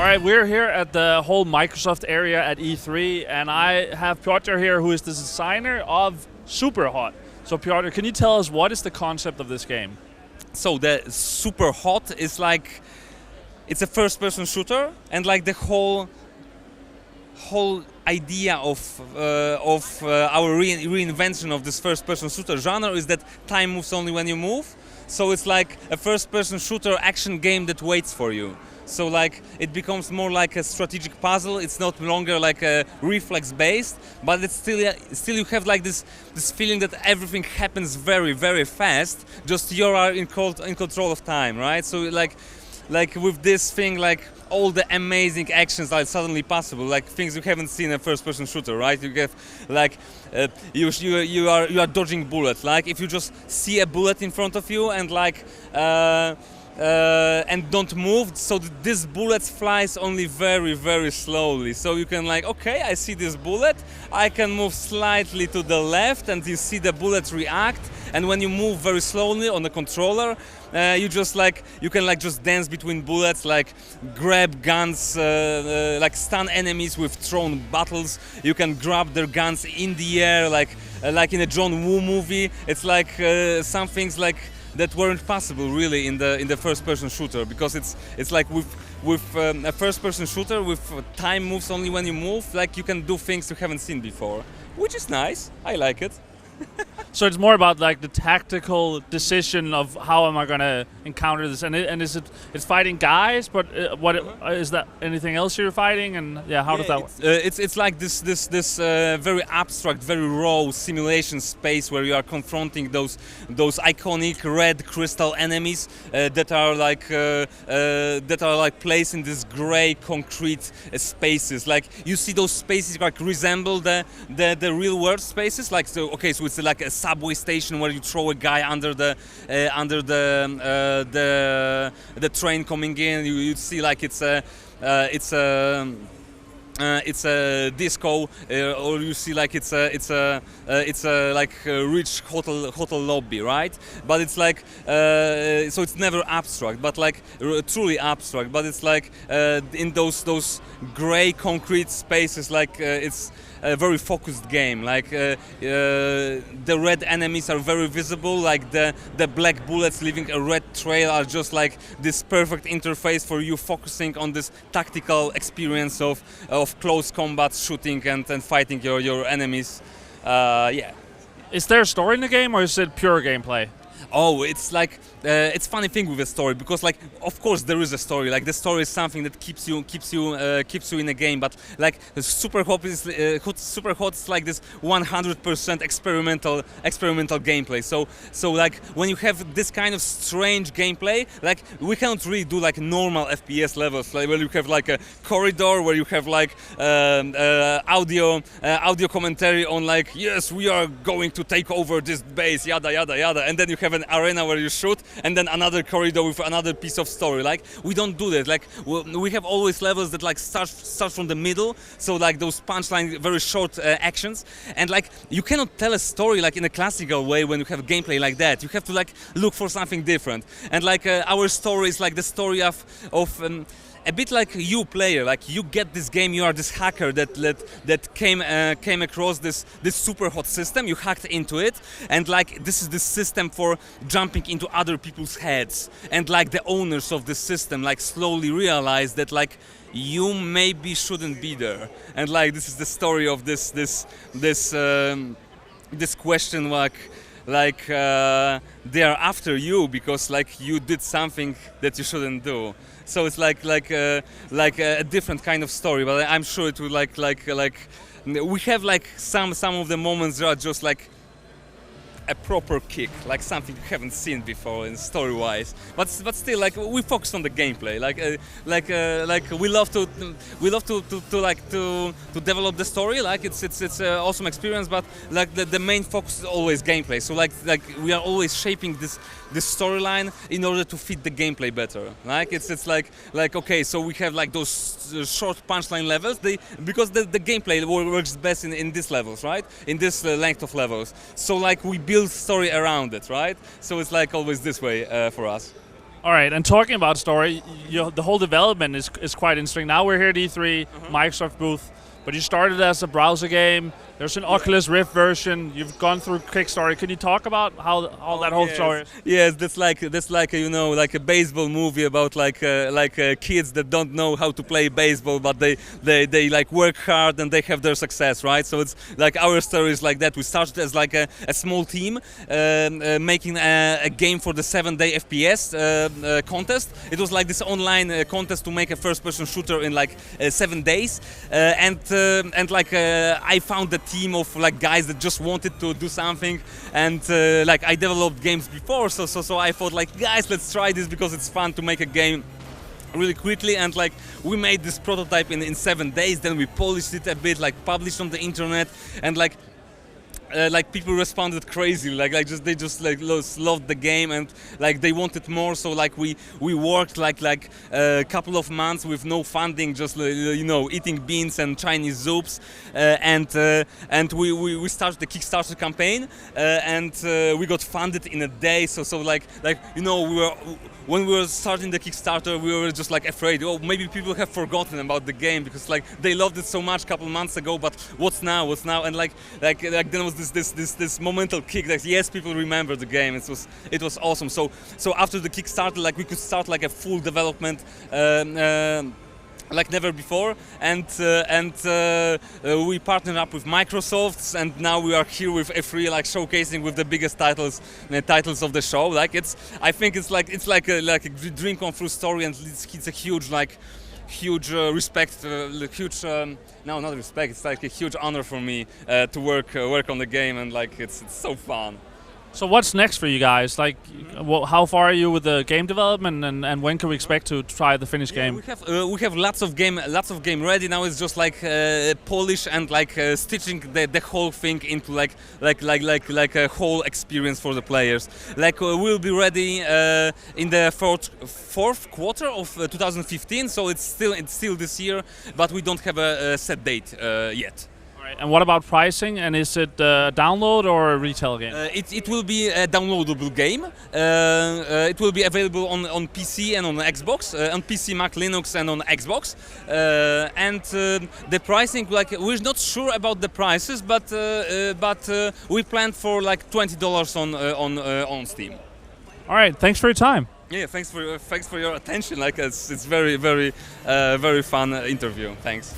All right, we're here at the whole Microsoft area at E3, and I have Piotr here, who is the designer of Superhot. So Piotr, can you tell us what is the concept of this game? So the Superhot is like, it's a first-person shooter, and like the whole idea of our reinvention of this first-person shooter genre is that time moves only when you move. So it's like a first-person shooter action game that waits for you. So like it becomes more like a strategic puzzle. It's not longer like a reflex-based, but it's still you have like this feeling that everything happens very, very fast. Just you are in control of time, right? So like with this thing, like all the amazing actions are suddenly possible, like things you haven't seen in a first-person shooter, right? You get like you are dodging bullets. Like if you just see a bullet in front of you and like and don't move, so this bullet flies only very, very slowly. So you can like, okay, I see this bullet, I can move slightly to the left, and you see the bullet react. And when you move very slowly on the controller, you can like just dance between bullets, like grab guns, like stun enemies with thrown bottles. You can grab their guns in the air, like in a John Woo movie. It's like some things like that weren't possible really in the first-person shooter, because it's like with a first-person shooter with time moves only when you move, like you can do things you haven't seen before, which is nice. I like it. So it's more about like the tactical decision of how am I going to encounter this, and it's fighting guys, but what is that? Anything else you're fighting, and how does that work? It's like this very abstract, very raw simulation space where you are confronting those iconic red crystal enemies that are like placed in this gray concrete spaces. Like you see those spaces like resemble the real world spaces. Like so it's like a subway station where you throw a guy under the train coming in. You see like it's a disco, or you see like it's a like a rich hotel lobby, right? But it's like so it's never abstract, but like truly abstract. But it's like in those gray concrete spaces, like it's a very focused game. Like the red enemies are very visible, like the black bullets leaving a red trail are just like this perfect interface for you focusing on this tactical experience of close combat shooting and fighting your enemies. Is there a story in the game, or is it pure gameplay? Oh, it's like it's funny thing with a story, because like of course there is a story. Like the story is something that keeps you in a game. But like Superhot is like this 100% experimental gameplay. So like when you have this kind of strange gameplay, like we cannot really do like normal FPS levels, like where you have like a corridor where you have like audio commentary on like, yes, we are going to take over this base, yada yada yada, and then you have an arena where you shoot, and then another corridor with another piece of story. Like we don't do that. Like we have always levels that like start from the middle, so like those punchline, very short actions, and like you cannot tell a story like in a classical way when you have gameplay like that. You have to like look for something different, and like our story is like the story of a bit like you player, like you get this game, you are this hacker that came across this Superhot system, you hacked into it, and like this is the system for jumping into other people's heads, and like the owners of the system like slowly realize that like you maybe shouldn't be there, and like this is the story of this question, like they are after you because like you did something that you shouldn't do. So it's like a different kind of story, but I'm sure it would like we have like some of the moments that are just like a proper kick, like something you haven't seen before in story-wise. But still, like we focus on the gameplay. Like we love to develop the story. Like it's an awesome experience. But like the main focus is always gameplay. So like we are always shaping this storyline in order to fit the gameplay better. Like it's like okay, so we have like those short punchline levels. Because the gameplay works best in these levels, right? In this length of levels. So like we build story around it, right? So it's like always this way for us. All right, and talking about story, the whole development is quite interesting. Now we're here at E3, Microsoft booth, but you started as a browser game. There's an Oculus Rift version. You've gone through Kickstarter. Can you talk about how that whole story is? Yes, that's like you know, like a baseball movie about kids that don't know how to play baseball, but they like work hard and they have their success, right? So it's like our story is like that. We started as like a small team making a game for the 7-day FPS contest. It was like this online contest to make a first-person shooter in like 7 days, and I found the team of like guys that just wanted to do something, and like I developed games before, so I thought like, guys, let's try this because it's fun to make a game really quickly. And like we made this prototype in 7 days, then we polished it a bit, like published on the internet, and like people responded crazy, they just loved the game, and like they wanted more. So like we worked like a couple of months with no funding, just you know, eating beans and Chinese soups, and we started the Kickstarter campaign, and we got funded in a day. So like you know, when we were starting the Kickstarter, we were just like afraid, oh, maybe people have forgotten about the game because like they loved it so much a couple months ago, but what's now? And like then was this momental kick that yes, people remember the game. It was awesome. So after the Kickstarter, like we could start like a full development like never before, and we partnered up with Microsoft, and now we are here with E3, like showcasing with the biggest titles of the show. Like I think it's like a dream come true story, and it's a huge respect, no, not respect. It's like a huge honor for me to work on the game, and like it's so fun. So what's next for you guys? Like, how far are you with the game development, and when can we expect to try the finished game? We have lots of game ready. Now it's just like polish and like stitching the whole thing into like a whole experience for the players. Like we'll be ready in the fourth quarter of 2015. So it's still this year, but we don't have a set date yet. And what about pricing? And is it a download or a retail game? It will be a downloadable game. It will be available on PC and on Xbox, on PC, Mac, Linux, and on Xbox. And the pricing, like we're not sure about the prices, but we planned for like $20 on Steam. All right, thanks for your time. Yeah, thanks for your attention. Like it's very fun interview. Thanks.